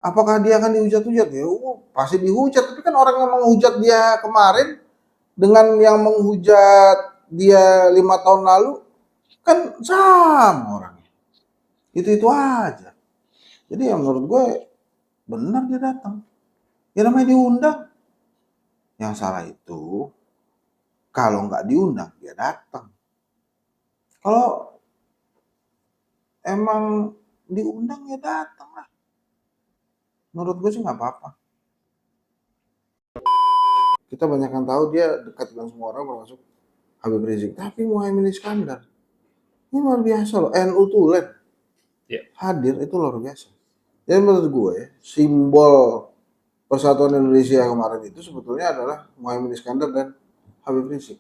Apakah dia akan dihujat-hujat? Ya pasti dihujat, tapi kan orang yang menghujat dia kemarin dengan yang menghujat dia 5 tahun lalu kan sama orangnya. Itu aja. Jadi ya menurut gue benar dia datang. Ya namanya diundang. Yang salah itu kalau nggak diundang dia datang. Kalau emang diundang ya datang lah. Menurut gue sih nggak apa-apa. Kita banyak yang tahu dia dekat dengan semua orang termasuk Habib Rizik. Tapi Muhaimin Iskandar ini luar biasa loh. NU Tulen hadir itu luar biasa. Jadi menurut gue simbol Persatuan Indonesia kemarin itu sebetulnya adalah Muhaimin Iskandar dan Habib Rizik.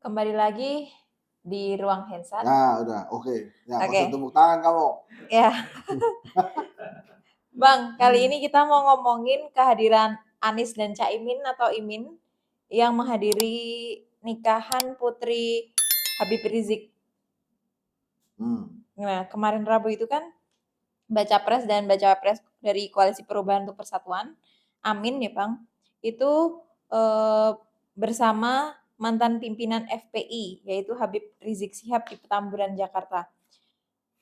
Kembali lagi di ruang Hensat. Nah, udah, oke. Ya, Oke. maksud tepuk tangan kamu. Ya. Bang, kali ini kita mau ngomongin kehadiran Anies dan Caimin atau Imin yang menghadiri nikahan putri Habib Rizik. Nah, kemarin Rabu itu kan baca pres dan baca pres dari Koalisi Perubahan untuk Persatuan, Amin ya Bang, itu bersama mantan pimpinan FPI yaitu Habib Rizik Syihab di Petamburan, Jakarta.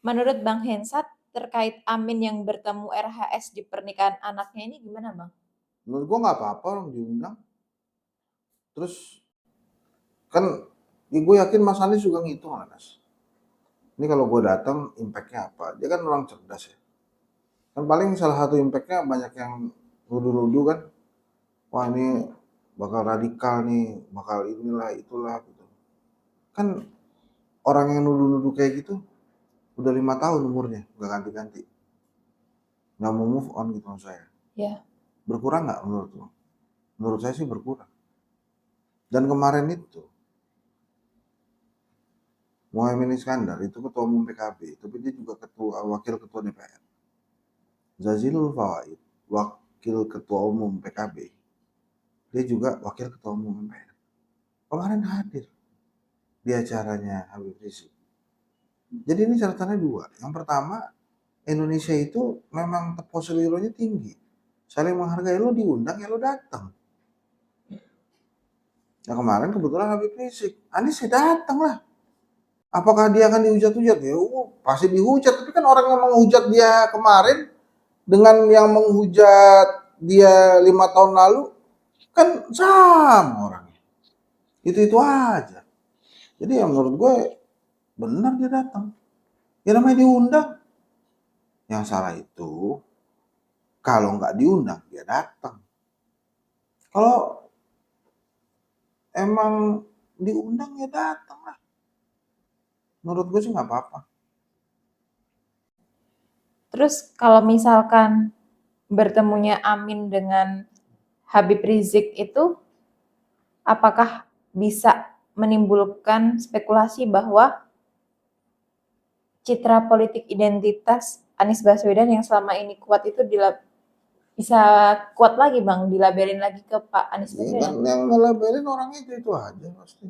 Menurut Bang Hensat, terkait Amin yang bertemu RHS di pernikahan anaknya ini gimana Bang? Menurut gua nggak apa-apa orang diundang. Terus kan ya gue yakin Mas Anies juga ngitung lah, Mas. Ini kalau gue datang impactnya apa? Dia kan orang cerdas ya. Kan paling salah satu impactnya banyak yang nuduh-nuduh kan. Wah ini bakal radikal nih, bakal inilah itulah gitu. Kan orang yang nuduh-nuduh kayak gitu udah 5 tahun umurnya, nggak ganti-ganti. Nggak mau move on gitu maksud saya. Ya. Berkurang nggak menurut lo? Menurut saya sih berkurang. Dan kemarin itu Muhaimin Iskandar itu ketua umum PKB, tapi dia juga wakil ketua DPR. Jazilul Fawait, wakil ketua umum PKB, dia juga wakil ketua umum MPR. Kemarin hadir di acaranya Habib Rizik. Jadi ini catatannya dua. Yang pertama, Indonesia itu memang posisinya tinggi. Saling menghargai, lo diundang ya lo datang. Nah kemarin kebetulan Habib Rizik, Anies ya datang lah. Apakah dia akan dihujat-hujat? Ya pasti dihujat, tapi kan orang yang menghujat dia kemarin dengan yang menghujat dia 5 tahun lalu kan sama orangnya. Itu aja. Jadi ya menurut gue benar dia datang. Ya namanya diundang. Yang salah itu kalau nggak diundang dia datang. Kalau emang diundang ya datang lah. Menurut gue sih nggak apa-apa. Terus kalau misalkan bertemunya Amin dengan Habib Rizik itu apakah bisa menimbulkan spekulasi bahwa citra politik identitas Anies Baswedan yang selama ini kuat itu bisa kuat lagi Bang, dilabelin lagi ke Pak Anies Ya kan Baswedan? yang ngelabelin orang itu aja pasti.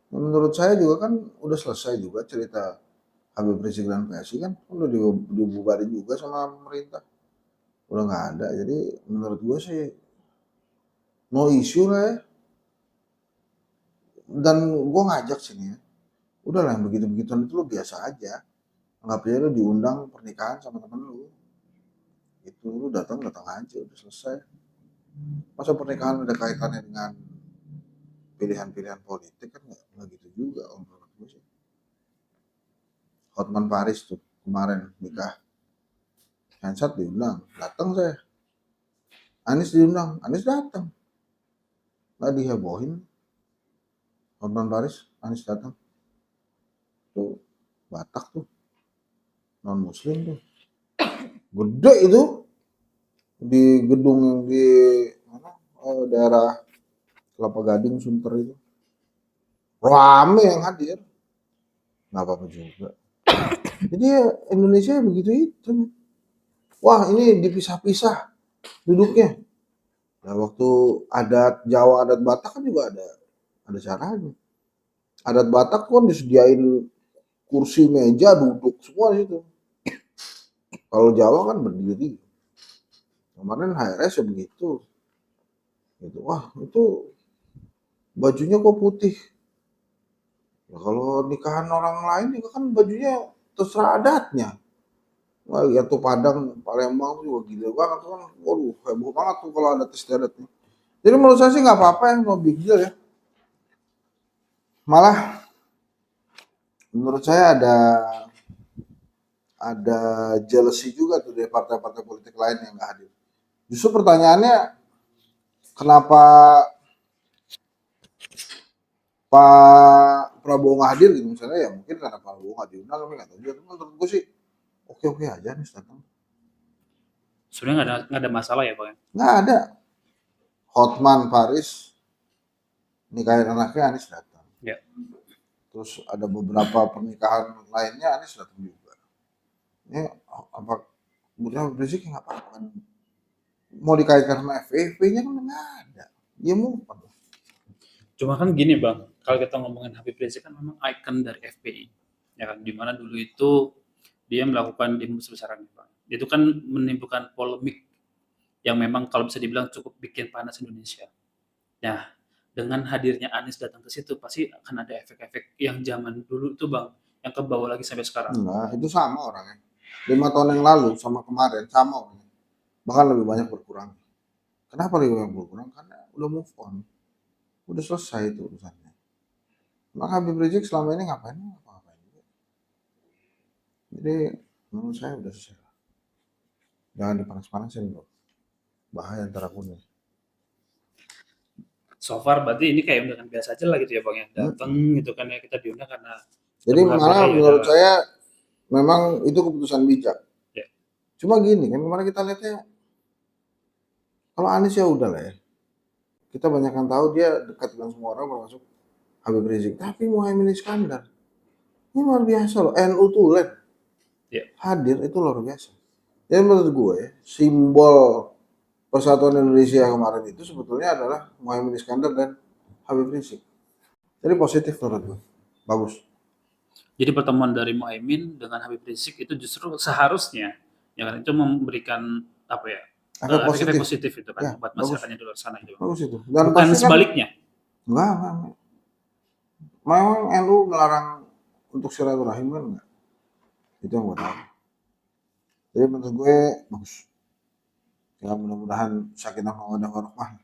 Menurut saya juga kan udah selesai juga cerita Habib Rizik dan PSI kan udah dibubarin juga sama pemerintah. Udah nggak ada. Jadi menurut gue sih no issue lah ya. Dan gue ngajak sini ya. Udah lah yang begitu-begituan itu lo biasa aja. Anggap aja lo diundang pernikahan sama temen lo. Itu lo datang aja udah selesai. Masa pernikahan ada kaitannya dengan pilihan-pilihan politik kan nggak gitu juga om menurut gue sih. Hotman Paris tuh kemarin nikah. Hensat diundang, datang saya. Anies diundang, Anies datang. Nggak dihebohin Hotman Paris. Anies datang. Tuh Batak tuh, non muslim tuh. Gede itu di gedung yang di mana? Daerah Kelapa Gading, Sunter itu. Rame yang hadir. Nggak apa-apa juga. Jadi ya, Indonesia begitu itu. Wah, ini dipisah-pisah duduknya. Nah, waktu adat Jawa, adat Batak kan juga ada caranya. Adat Batak kan disediain kursi, meja, duduk semua di situ. Kalau Jawa kan berdiri. Kemarin HRS ya begitu. Gitu. Wah, itu bajunya kok putih. Ya, kalau nikahan orang lain juga kan bajunya terserah adatnya. Wah, lihat tuh Padang, Palembang juga gila banget kan. Waduh, heboh banget tuh kalau ada istiadatnya. Jadi menurut saya sih nggak apa-apa ya, no big deal ya. Malah menurut saya ada jealousy juga tuh dari partai-partai politik lain yang nggak hadir. Justru pertanyaannya, kenapa Pak Prabowo nggak hadir gitu misalnya, ya mungkin karena Pak Prabowo nggak diundang, tapi nggak tahu juga. Tapi menurut gue sih oke-oke aja nih datang. Sebenarnya nggak ada masalah ya bang. Nggak ada. Hotman Paris nikahin anaknya, Anies datang. Ya. Terus ada beberapa pernikahan lainnya Anies datang juga. Ini apa? Kemudian Rizik nggak apa-apa kan? Mau dikaitkan sama FPV-nya kan nggak ada. Dia mau apa? Cuma kan gini bang, kalau kita ngomongin Habib Rizik kan memang ikon dari FPI, ya kan, dimana dulu itu dia melakukan demo besar-besaran bang. Itu kan menimbulkan polemik yang memang kalau bisa dibilang cukup bikin panas Indonesia. Nah, dengan hadirnya Anies datang ke situ pasti akan ada efek-efek yang zaman dulu tuh bang, yang kebawa lagi sampai sekarang. Enggak, itu sama orangnya. 5 tahun yang lalu sama kemarin sama orangnya. Bahkan lebih banyak berkurang. Kenapa lebih banyak berkurang? Karena udah move on. Udah selesai itu urusannya. Maka Habib Rizik selama ini ngapain? Ngapain juga. Jadi menurut saya udah selesai. Jangan dipanas-panasin bro. Bahaya ntar akunnya. So far berarti ini kayak undangan biasa aja lah gitu ya bang ya, datang gitu kan ya, kita diundang karena Jadi malah menurut udah. saya memang itu keputusan bijak. Ya. Cuma gini kan kemarin kita lihatnya, kalau Anies ya udah lah ya. Kita banyak yang tahu dia dekat dengan semua orang termasuk Habib Rizik. Tapi Muhaimin Iskandar ini luar biasa loh. NU Tulen Ya. hadir itu luar biasa. Jadi menurut gue simbol Persatuan Indonesia kemarin itu sebetulnya adalah Muhaimin Iskandar dan Habib Rizik. Jadi positif menurut gue. Bagus. Jadi pertemuan dari Muhaimin dengan Habib Rizik itu justru seharusnya ya kan itu memberikan apa ya, efek positif itu kan ya, buat masyarakatnya di luar sana gitu. Bagus itu. Dan bukan sebaliknya. Kan, enggak. Memang NU melarang untuk silaturahim kan enggak. Itu yang gue tahu. Jadi menurut gue bagus. Ya mudah-mudahan sakinah mawaddah warahmah.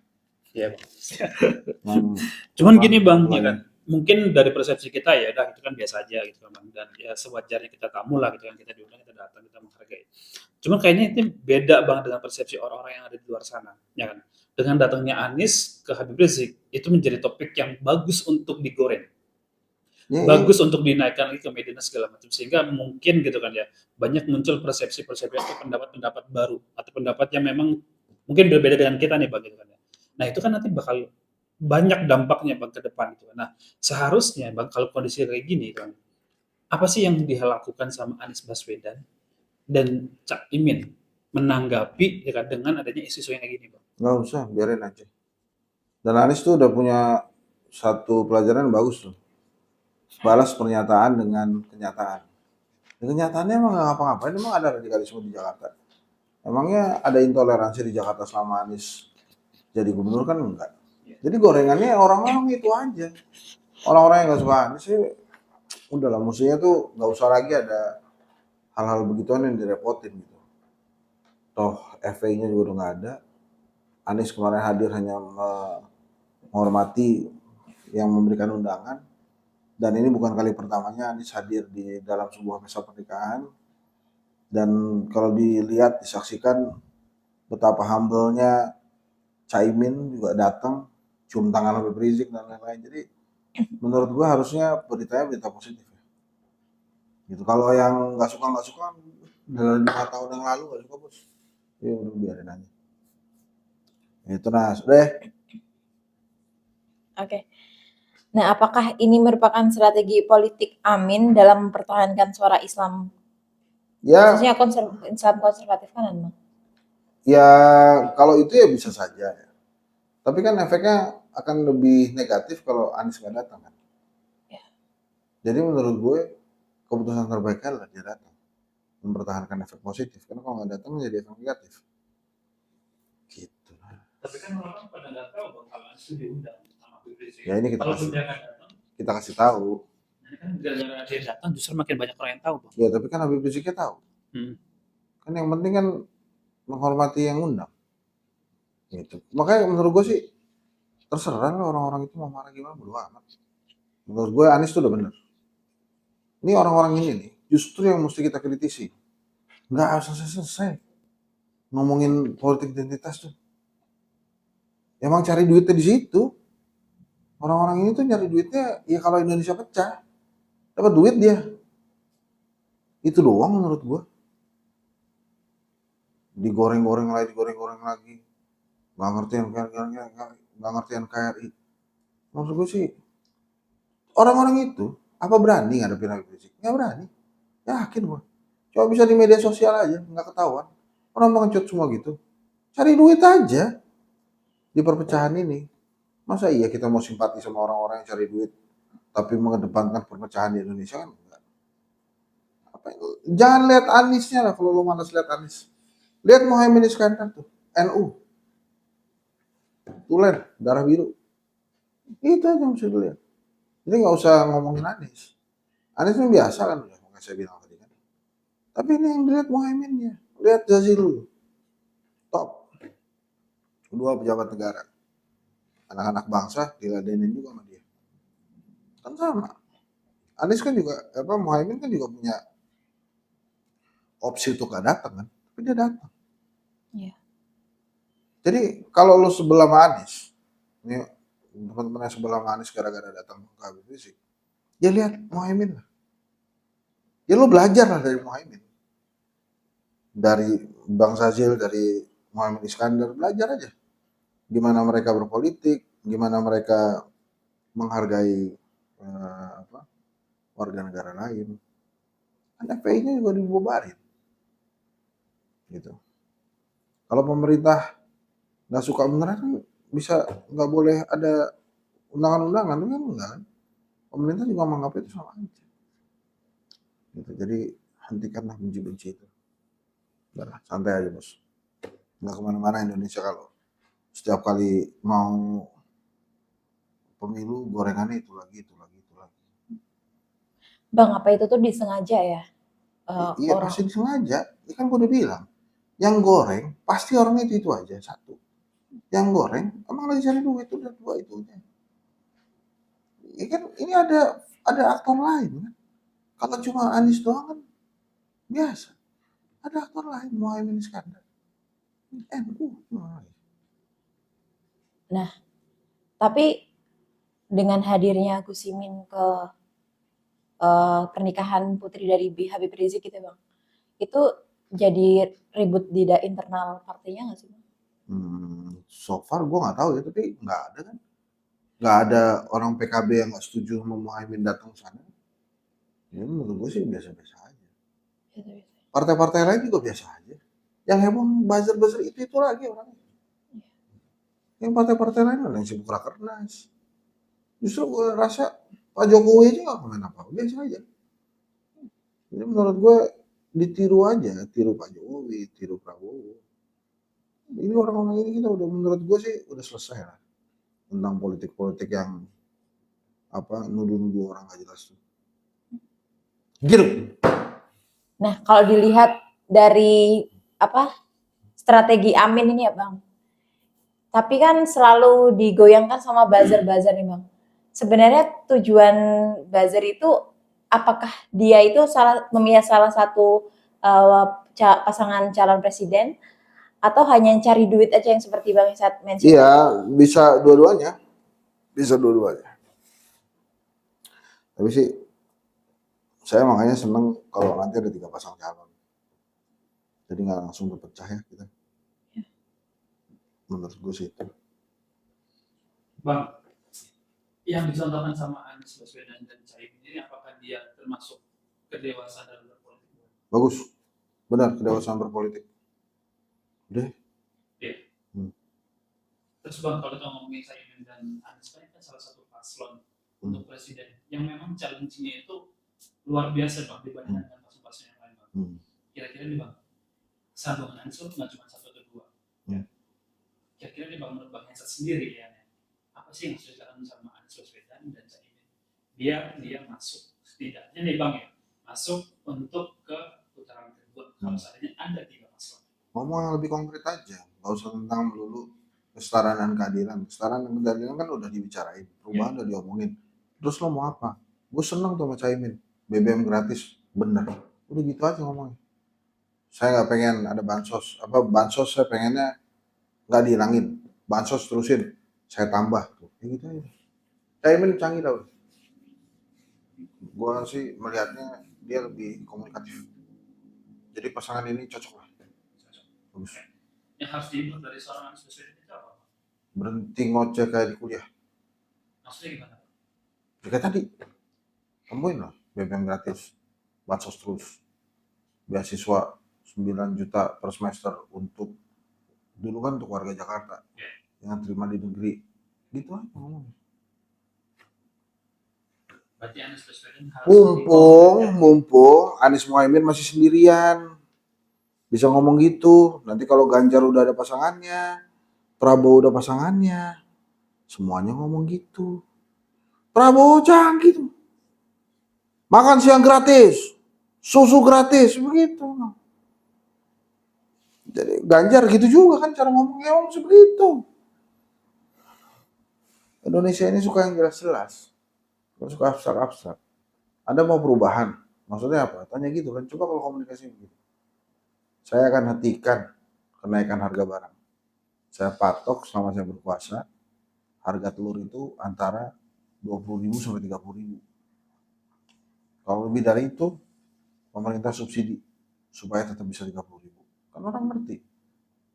Iya bang. Cuman gini bang, ya kan, mungkin dari persepsi kita ya, dah itu kan biasa aja gitu kan bang, dan ya sewajarnya kita tamu lah gitu kan, kita diundang, kita datang, kita menghargai. Cuman kayaknya itu beda bang dengan persepsi orang-orang yang ada di luar sana, ya kan. Dengan datangnya Anies ke Habib Rizik itu menjadi topik yang bagus untuk digoreng. Bagus untuk dinaikkan lagi ke media dan segala macam, sehingga mungkin gitu kan ya banyak muncul persepsi-persepsi atau pendapat-pendapat baru atau pendapat yang memang mungkin berbeda dengan kita nih bang gitu kan ya. Nah itu kan nanti bakal banyak dampaknya bang ke depan gitu. Nah seharusnya bang kalau kondisi kayak gini bang, apa sih yang dilakukan sama Anies Baswedan dan Cak Imin menanggapi ya kan, dengan adanya isu-isu yang kayak gini bang? Nggak usah, biarin aja. Dan Anies tuh udah punya satu pelajaran bagus tuh. Balas pernyataan dengan kenyataan. Dan kenyataannya emang nggak ngapa-ngapain, emang ada radikalisme di Jakarta. Emangnya ada intoleransi di Jakarta selama Anies jadi gubernur kan enggak. Jadi gorengannya orang-orang itu aja. Orang-orang yang nggak suka Anies sih udahlah, mestinya tuh nggak usah lagi ada hal-hal begituan yang direpotin gitu. Toh FA-nya juga udah nggak ada. Anies kemarin hadir hanya menghormati yang memberikan undangan. Dan ini bukan kali pertamanya Anies hadir di dalam sebuah pesta pernikahan. Dan kalau dilihat, disaksikan betapa humble-nya Caimin juga datang, cium tangan Habib Rizik dan lain-lain. Jadi menurut gua harusnya beritanya berita positif ya. Gitu. Kalau yang nggak suka dari 5 tahun yang lalu nggak suka bos, ya udah biarin aja. Itu Nas, deh. Oke. Nah, apakah ini merupakan strategi politik Amin dalam mempertahankan suara Islam, Ya, khususnya Islam konservatif kanan, Bang? ya kalau itu ya bisa saja. Ya. Tapi kan efeknya akan lebih negatif kalau Anies nggak datang kan. Ya. Jadi menurut gue keputusan terbaiknya adalah dia datang, mempertahankan efek positif. Karena kalau nggak datang jadi efek negatif. Gitu. Tapi kan orang pada nggak tahu Bang kalau Anies itu diundang sama Habib Rizik. Ya ini Kalau sudah nggak datang, kita kasih tahu. ini kan gara-gara dia datang justru makin banyak orang yang tahu Bang. Ya tapi kan Habib Riziknya tahu. Kan yang penting kan menghormati yang undang. Gitu. Makanya menurut gue sih terserah lah orang-orang itu mau marah gimana bodo amat. Menurut gue Anies tuh udah bener. Ini orang-orang ini nih justru yang mesti kita kritisi. Nggak selesai-selesai ngomongin politik identitas tuh. Emang cari duitnya di situ. Orang-orang ini tuh nyari duitnya ya kalau Indonesia pecah dapat duit dia. Itu doang menurut gue. Digoreng-goreng lagi. Nggak ngerti NKRI. Menurut gue sih orang-orang itu apa berani ngadepin Habib Rizik? Nggak berani. Yakin gue. Coba bisa di media sosial aja, nggak ketahuan. Orang mengecut semua gitu. Cari duit aja di perpecahan ini. Masa iya kita mau simpati sama orang-orang yang cari duit tapi mengedepankan perpecahan di Indonesia kan enggak. Jangan lihat Aniesnya lah kalau lo malas lihat Anies. Lihat Muhaimin Iskandar tuh, NU. Tulen, darah biru. Itu aja yang mesti dilihat. Jadi nggak usah ngomongin Anies. Anies itu biasa kan udah, makanya saya bilang tadi kan. Tapi ini yang dilihat Muhaiminnya. Lihat Jazilul. Top. Kedua pejabat negara. Anak-anak bangsa diladenin juga sama dia. Kan sama. Anies kan juga, Muhaimin kan juga punya opsi untuk gak datang kan. Tapi dia datang. Iya. Jadi kalau lo sebelah sama Anies, ini teman-teman yang sebelah sama Anies gara-gara datang ke Habib Rizik, ya lihat Muhaimin lah. Ya lo belajar lah dari Muhaimin. Dari Bang Zazil, dari Muhaimin Iskandar, belajar aja. Gimana mereka berpolitik, gimana mereka menghargai warga negara lain. Kan FPI-nya juga dibubarin. Gitu. Kalau pemerintah nggak suka beneran kan bisa nggak boleh ada undangan-undangan kan enggak kan? Pemerintah juga menganggap itu sama aja. Gitu. Jadi hentikanlah benci-benci itu. Udah, santai aja bos. Nggak kemana-mana Indonesia kalau setiap kali mau pemilu gorengannya itu lagi. Bang, apa itu tuh disengaja ya? Iya pasti disengaja. Ya kan gue udah bilang. Yang goreng pasti orangnya itu aja satu. Yang goreng emang lagi cari duit udah dua itu aja. Ya kan ini ada aktor lain kan. Kalau cuma Anies doang kan biasa. Ada aktor lain Muhaimin Iskandar. NU. Nah, tapi dengan hadirnya Gus Imin ke pernikahan putri dari Habib Rizik gitu Bang, itu jadi ribut di internal partainya nggak sih Bang? So far gue nggak tahu ya, tapi nggak ada kan. Nggak ada orang PKB yang nggak setuju sama Muhaimin datang ke sana. Ya menurut gue sih biasa-biasa aja. Partai-partai lain juga biasa aja. Yang heboh buzzer-buzzer itu lagi orangnya. Yang partai-partai lain ada yang sibuk rakernas. Justru gue rasa Pak Jokowi aja nggak komen apa, biasa aja. Jadi menurut gue ditiru aja, tiru Pak Jokowi, tiru Prabowo. Ini orang-orang ini kita udah menurut gue sih udah selesai lah tentang politik-politik yang nuduh-nuduh orang gak jelas tuh. Gitu. Nah, kalau dilihat dari strategi Amin ini ya Bang, tapi kan selalu digoyangkan sama buzzer-buzzer nih Bang. Sebenarnya tujuan buzzer itu apakah dia itu memilih salah satu pasangan calon presiden atau hanya cari duit aja yang seperti Bang Irsad mention? Iya, bisa dua-duanya. Bisa dua-duanya. Tapi sih saya makanya seneng kalau nanti ada 3 pasang calon. Jadi nggak langsung terpecah ya kita. Menurut gue sih itu. Bang, yang dicontohkan sama Anies Baswedan dan Caimin ini apakah dia termasuk kedewasaan dalam berpolitik? Bagus, benar kedewasaan berpolitik. Udah. Iya. Terus Bang, kalau kita ngomongin Caimin dan Anies kan salah satu paslon untuk presiden yang memang challenge-nya itu luar biasa Bang dibandingkan dengan paslon-paslon yang lain Bang. Kira-kira nih Bang, sambungan Anies itu nggak cuma 1 atau 2. Kira-kira nih Bang, menurut Bang Hensat sendiri ya, apa sih yang harus dilakukan sama Anies Baswedan dan Caimin biar dia masuk setidaknya nih Bang ya, masuk untuk ke putaran kedua kalau seandainya ada 3 paslon. Ngomong yang lebih konkret aja, nggak usah tentang melulu kesetaraan dan keadilan. Kesetaraan dan keadilan kan udah dibicarain, perubahan udah diomongin. Terus lo mau apa? Gue seneng tuh sama Caimin, BBM gratis, bener. Udah gitu aja ngomongnya. Saya nggak pengen ada bansos, bansos saya pengennya nggak dihilangin, bansos terusin, saya tambah tuh, gitu aja. Caimin canggih tau. Gua sih melihatnya dia lebih komunikatif. Jadi pasangan ini cocok lah. Bagus. Yang harus diingat dari seorang Anies Baswedan itu apa? Berhenti ngoceh kayak di kuliah. Maksudnya gimana? Kayak tadi, temuin lah BBM gratis, bansos terus, beasiswa 9 juta per semester untuk dulu kan untuk warga Jakarta yang terima di negeri, gitu aja ngomongnya. Berarti Anies Baswedan harus Mumpung Anies Muhaimin masih sendirian, bisa ngomong gitu. Nanti kalau Ganjar udah ada pasangannya, Prabowo udah pasangannya, semuanya ngomong gitu. Prabowo canggih tuh, makan siang gratis, susu gratis, begitu. Jadi Ganjar gitu juga kan cara ngomongnya sebegitu. Indonesia ini suka yang jelas-jelas, suka abstrak-abstrak. Ada mau perubahan, maksudnya apa? Tanya gitu kan. Coba kalau komunikasi begitu. Saya akan hentikan kenaikan harga barang. Saya patok selama saya berkuasa, harga telur itu antara 20.000 sampai 30.000. Kalau lebih dari itu, pemerintah subsidi supaya tetap bisa 30.000. Kan orang ngerti.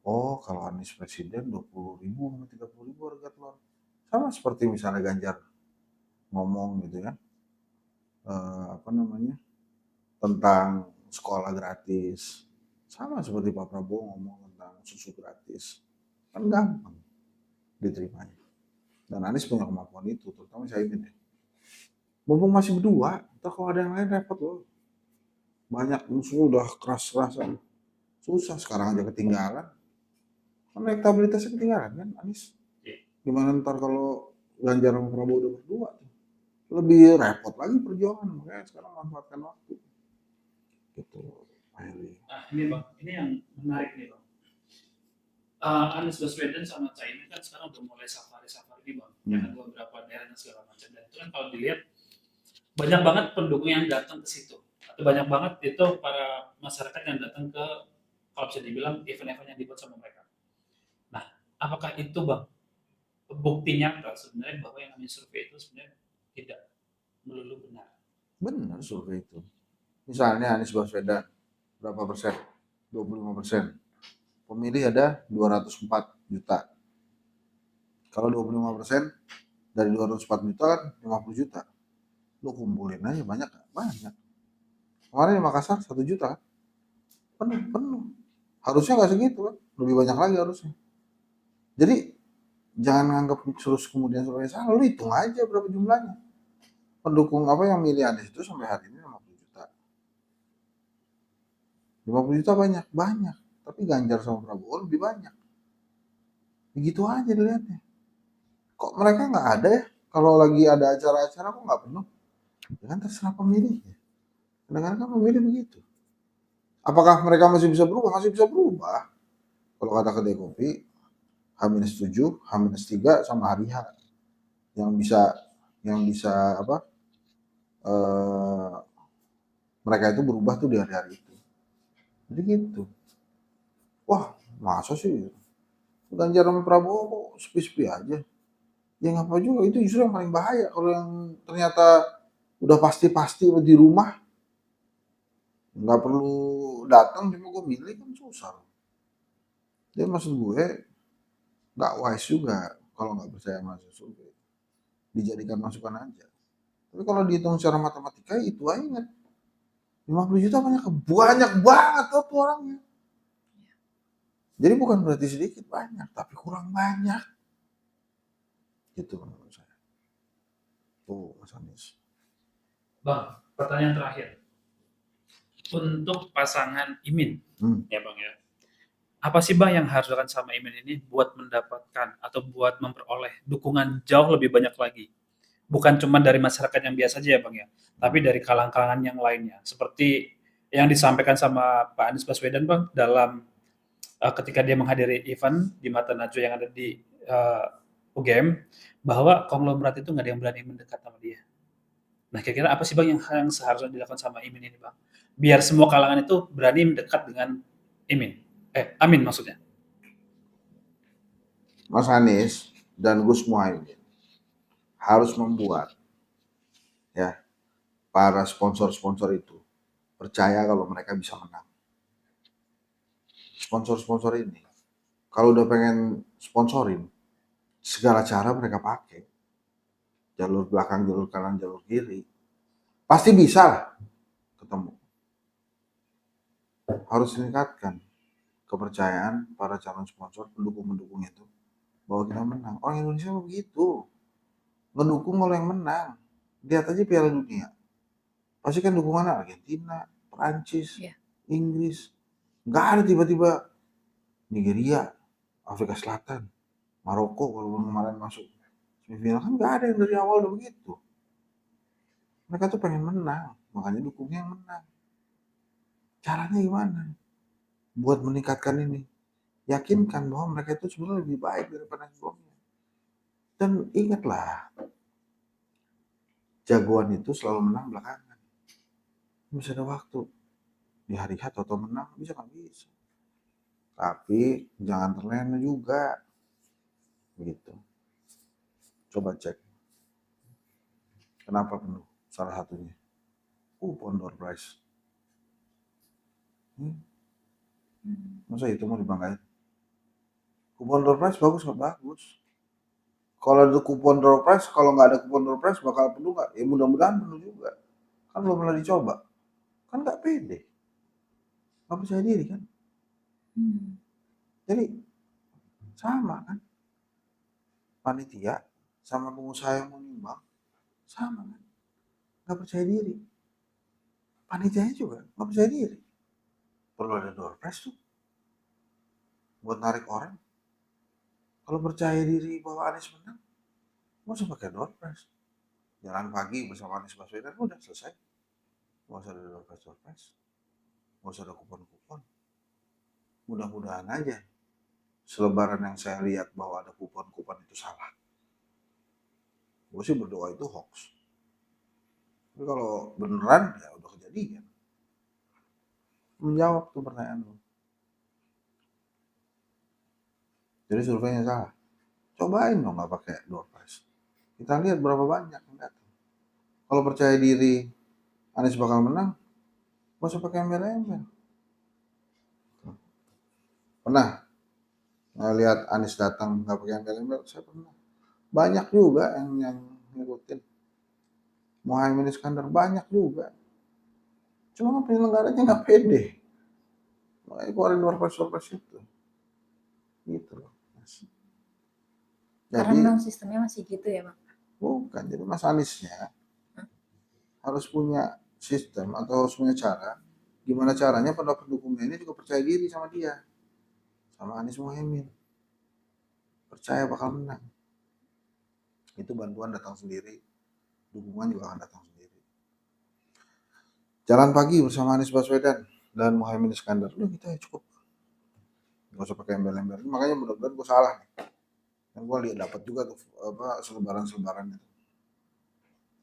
Oh, kalau Anies presiden 20.000 sampai 30.000 harga telur. Sama seperti misalnya Ganjar ngomong gitu ya, tentang sekolah gratis. Sama seperti Pak Prabowo ngomong tentang susu gratis. Kan gampang diterimanya. Dan Anies punya kemampuan itu, terutama Caimin ya. Mumpung masih berdua, entah kalau ada yang lain repot loh. Banyak musuh udah keras-kerasan. Susah sekarang aja ketinggalan. Kan elektabilitasnya ketinggalan kan Anies. Gimana ntar kalau Ganjar sama Prabowo udah berdua tuh. Lebih repot lagi perjuangan. Makanya sekarang manfaatkan waktu. Gitu. Nah ini Bang, ini yang menarik nih Bang. Anies Baswedan sama Caimin kan sekarang udah mulai safari-safari nih Bang. Yang ada beberapa daerah dan segala macam. Dan itu kan kalau dilihat banyak banget pendukung yang datang ke situ. Atau banyak banget itu para masyarakat yang datang ke, kalau bisa dibilang, event-event yang dibuat sama mereka. Nah, apakah itu Bang bukti nyata sebenarnya bahwa yang namanya survei itu sebenarnya tidak melulu benar? Benar survei itu. Misalnya Anies Baswedan berapa persen? 25%. Pemilih ada 204 juta. Kalau 25% dari 204 juta kan 50 juta. Lu kumpulin aja banyak gak? Banyak. Kemarin di Makassar 1 juta kan? Penuh. Harusnya gak segitu kan? Lebih banyak lagi harusnya. Jadi jangan nganggap terus kemudian survei salah, lu hitung aja berapa jumlahnya. Pendukung apa yang milih Anies itu sampai hari ini 50 juta. 50 juta banyak. Tapi Ganjar sama Prabowo lebih banyak. Begitu aja dilihatnya. Kok mereka nggak ada ya? Kalau lagi ada acara-acara kok nggak penuh? Ya kan terserah pemilihnya. Kadang-kadang kan pemilih begitu. Apakah mereka masih bisa berubah? Masih bisa berubah. Kalau kata kedai kopi, H-7, H-3 sama hari H. Yang bisa mereka itu berubah tuh di hari-hari itu. Jadi gitu. Wah, masa sih Ganjar sama Prabowo kok sepi-sepi aja. Ya ngapa juga, itu justru yang paling bahaya kalau yang ternyata udah pasti udah di rumah, nggak perlu datang, cuma gue milih kan susah. Jadi maksud gue nggak wise juga kalau nggak percaya sama hasil survei, dijadikan masukan aja. Tapi kalau dihitung secara matematika itu aja ingat 50 juta banyak banget tuh orangnya. Jadi bukan berarti sedikit, banyak, tapi kurang banyak. Gitu menurut saya. Tuh Mas Anies. Bang, pertanyaan terakhir. Untuk pasangan Imin, ya Bang ya. Apa sih Bang yang harus dilakukan sama Imin ini buat mendapatkan atau buat memperoleh dukungan jauh lebih banyak lagi? Bukan cuma dari masyarakat yang biasa aja ya Bang ya, tapi dari kalangan-kalangan yang lainnya. Seperti yang disampaikan sama Pak Anies Baswedan Bang dalam ketika dia menghadiri event di Mata Najwa yang ada di UGM, bahwa konglomerat itu nggak ada yang berani mendekat sama dia. Nah, kira-kira apa sih Bang yang seharusnya dilakukan sama Imin ini Bang? Biar semua kalangan itu berani mendekat dengan Imin. Amin maksudnya. Mas Anies dan Gus Muhaimin harus membuat ya para sponsor-sponsor itu percaya kalau mereka bisa menang. Sponsor-sponsor ini kalau udah pengen sponsorin, segala cara mereka pakai. Jalur belakang, jalur kanan, jalur kiri. Pasti bisa lah ketemu. Harus meningkatkan kepercayaan para calon sponsor, pendukung-pendukung itu bahwa kita menang. Orang Indonesia begitu. Mendukung kalau yang menang. Lihat aja Piala Dunia. Pasti kan dukungannya Argentina, Perancis, Inggris. Nggak ada tiba-tiba Nigeria, Afrika Selatan, Maroko kalau kemarin masuk semifinal, kan nggak ada yang dari awal udah begitu. Mereka tuh pengen menang, makanya dukungnya yang menang. Caranya gimana? Buat meningkatkan ini, yakinkan bahwa mereka itu sebenarnya lebih baik daripada sebelumnya. Dan ingatlah, jagoan itu selalu menang belakangan. Bisa ada waktu di hari H atau menang, bisa nggak bisa. Tapi jangan terlena juga, gitu. Coba cek. Kenapa penuh? Salah satunya. Kupon door prize. Masa itu mau dibanggain? Kupon door prize bagus nggak? Bagus. Kalau ada kupon door prize, kalau nggak ada kupon door prize bakal penuh nggak? Ya mudah-mudahan penuh juga. Kan belum pernah dicoba. Kan nggak pede. Nggak percaya diri kan? Jadi sama kan? Panitia sama pengusaha yang mau nyumbang sama kan? Nggak percaya diri. Panitianya juga nggak percaya diri. Perlu ada door prize tuh buat narik orang. Kalau percaya diri bahwa Anies menang, nggak usah pakai door prize. Jalan pagi bersama Anies Baswedan udah selesai. Nggak usah ada door prize. Nggak usah ada kupon-kupon. Mudah-mudahan aja selebaran yang saya lihat bahwa ada kupon-kupon itu salah. Gue sih berdoa itu hoax. Tapi kalau beneran ya udah kejadian. Menjawab tuh pertanyaan lu. Jadi surveinya salah. Cobain dong nggak pakai door prize. Kita lihat berapa banyak yang datang. Kalau percaya diri Anies bakal menang, nggak usah pakai embel-embel. Pernah lihat Anies datang nggak pakai embel-embel? Saya pernah. Banyak juga yang ngikutin. Muhaimin Iskandar banyak juga. Cuma penyelenggaranya nggak pede. Makanya keluarin door prize itu. Gitu loh. Karena Jadi memang sistemnya masih gitu ya Bang? bukan, jadi Mas Aniesnya harus punya sistem atau harus punya cara gimana caranya pada pendukungnya ini juga percaya diri sama dia, sama Anies Muhaimin, percaya bakal menang. Itu bantuan datang sendiri, dukungan juga akan datang sendiri. Jalan pagi bersama Anies Baswedan dan Muhaimin Iskandar, udah kita ya cukup, nggak usah pakai embel-embel. Makanya mudah-mudahan gue salah nih, kan gue lihat dapat juga tuh apa selebaran itu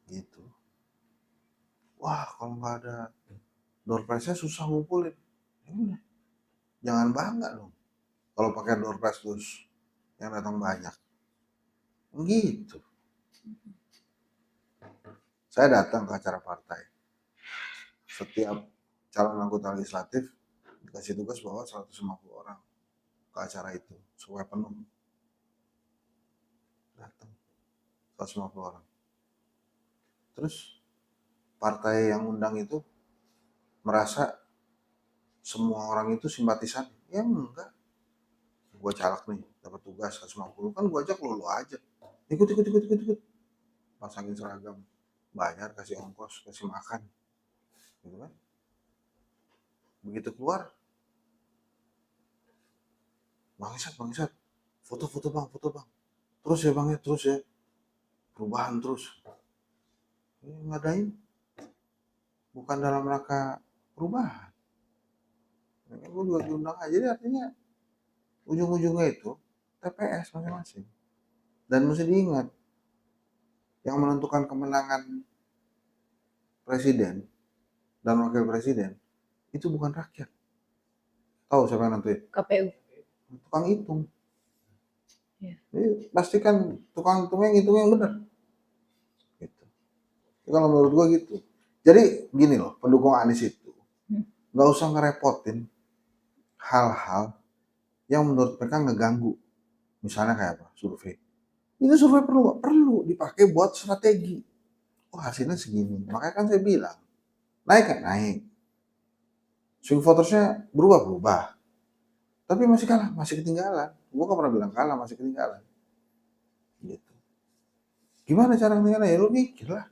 gitu. Wah kalau nggak ada door prize-nya susah ngumpulin. Ya udah, jangan bangga dong kalau pakai door prize terus yang datang banyak. Gitu. Saya datang ke acara partai. Setiap calon anggota legislatif dikasih tugas bawa 150 orang ke acara itu supaya penuh. Datang 150 orang. Terus partai yang undang itu merasa semua orang itu simpatisan. Ya enggak. Gua caleg nih, dapat tugas 150, kan gua ajak lu aja. Ikut. Pasangin seragam, bayar, kasih ongkos, kasih makan. Gitu kan. Begitu keluar, bangsat, foto bang. Terus ya bang ya, terus ya. Perubahan terus. Ngadain. Bukan dalam rangka perubahan. Kan gue juga diundang aja, jadi artinya ujung-ujungnya itu TPS masing-masing. Dan mesti diingat, yang menentukan kemenangan presiden dan wakil presiden itu bukan rakyat. Tahu siapa yang nentuin? KPU. Tukang hitung. Iya. Jadi pastikan tukang hitungnya ngitung yang benar. Gitu. Jadi kalau menurut gua gitu. Jadi gini loh, pendukung Anies itu nggak usah ngerepotin hal-hal yang menurut mereka ngeganggu. Misalnya kayak apa? Survei. Itu survei perlu dipakai buat strategi. Oh hasilnya segini. Makanya kan saya bilang, naik. Swing votersnya berubah. Tapi masih kalah, masih ketinggalan. Gue gak pernah bilang kalah, masih ketinggalan. Gitu. Gimana cara ketinggalan? Ya lu mikir lah.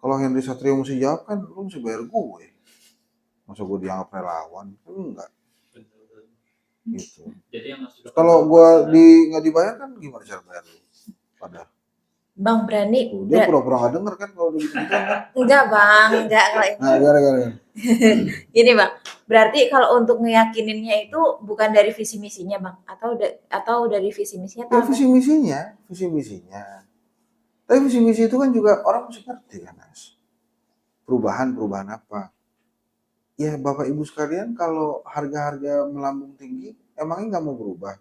Kalau Henry Satrio mesti jawab kan, lu mesti bayar gue. Masa gue dianggap relawan? Kan enggak. Gitu. Jadi yang harus Terus kalau gue nggak dibayar kan gimana cara bayar lu? Padahal. Bang berani. Tuh, dia pura-pura nggak denger kan kalau begitu kan? Enggak bang, enggak kalau itu. Nah, gara-gara. Gini bang, berarti kalau untuk ngeyakininnya itu bukan dari visi misinya bang, atau dari visi misinya? Ya visi misinya. Tapi visi misi itu kan juga orang mesti ngerti kan, Nas. Perubahan apa? Ya Bapak Ibu sekalian, kalau harga-harga melambung tinggi, emangnya nggak mau berubah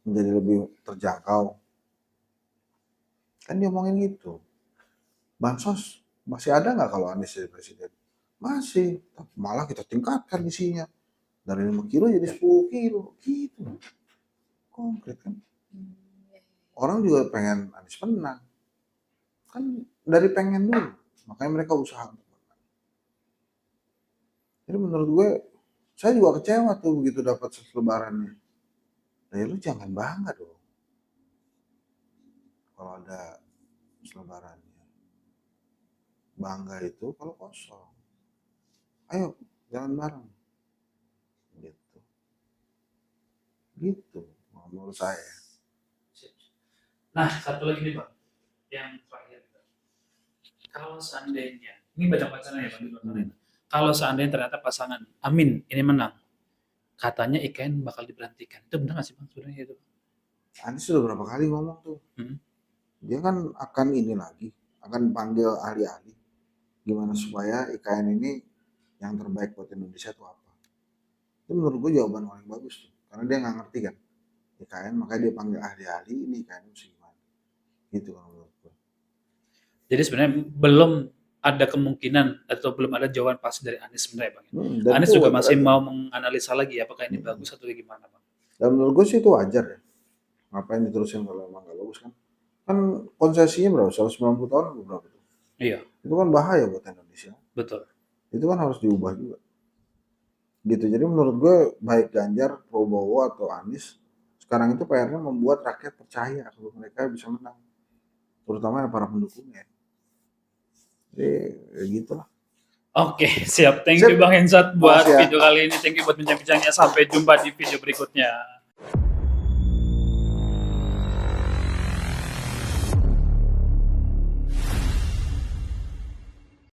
menjadi lebih terjangkau? Kan dia ngomongin gitu. Bansos masih ada nggak kalau Anies jadi presiden? Masih, malah kita tingkatkan isinya dari 5 kilo jadi 10 kilo, gitu. Konkret kan? Orang juga pengen Anies menang. Kan dari pengen dulu, makanya mereka usaha untuk menang. Jadi menurut gue, saya juga kecewa tuh begitu dapat lebarannya. Nah, lu jangan bangga dong kalau ada selebarannya. Bangga itu kalau kosong. Ayo jalan bareng. Gitu menurut saya. Nah, satu lagi nih bang, yang terakhir. Kalau seandainya, ini baca-bacaan ya bang, kalau seandainya ternyata pasangan Amin ini menang, katanya IKN bakal diberhentikan. Itu benar nggak sih bang sebenarnya itu? Anies sudah berapa kali ngomong tuh. Dia kan akan ini lagi, akan panggil ahli-ahli. Gimana supaya IKN ini yang terbaik buat Indonesia itu apa? Itu menurut gue jawaban paling bagus tuh. Karena dia nggak ngerti kan IKN, makanya dia panggil ahli-ahli ini IKN mesti gimana. Gitu kan menurut gue. Jadi sebenarnya belum ada kemungkinan atau belum ada jawaban pasti dari Anies sebenarnya bang. Anies juga masih mau menganalisa lagi apakah ini bagus atau gimana bang. Dan menurut gue sih itu wajar ya. Ngapain diterusin kalau emang nggak bagus kan? Kan konsesinya berapa? 190 tahun atau berapa tuh? Iya. Itu kan bahaya buat Indonesia. Betul. Itu kan harus diubah juga. Gitu. Jadi menurut gue baik Ganjar, Prabowo atau Anies sekarang itu PR-nya membuat rakyat percaya kalau mereka bisa menang. Terutama para pendukungnya. Jadi ya gitulah. Oke, siap. Thank you Bang Hensat buat video kali ini. Thank you buat bincang-bincangnya. Sampai jumpa di video berikutnya.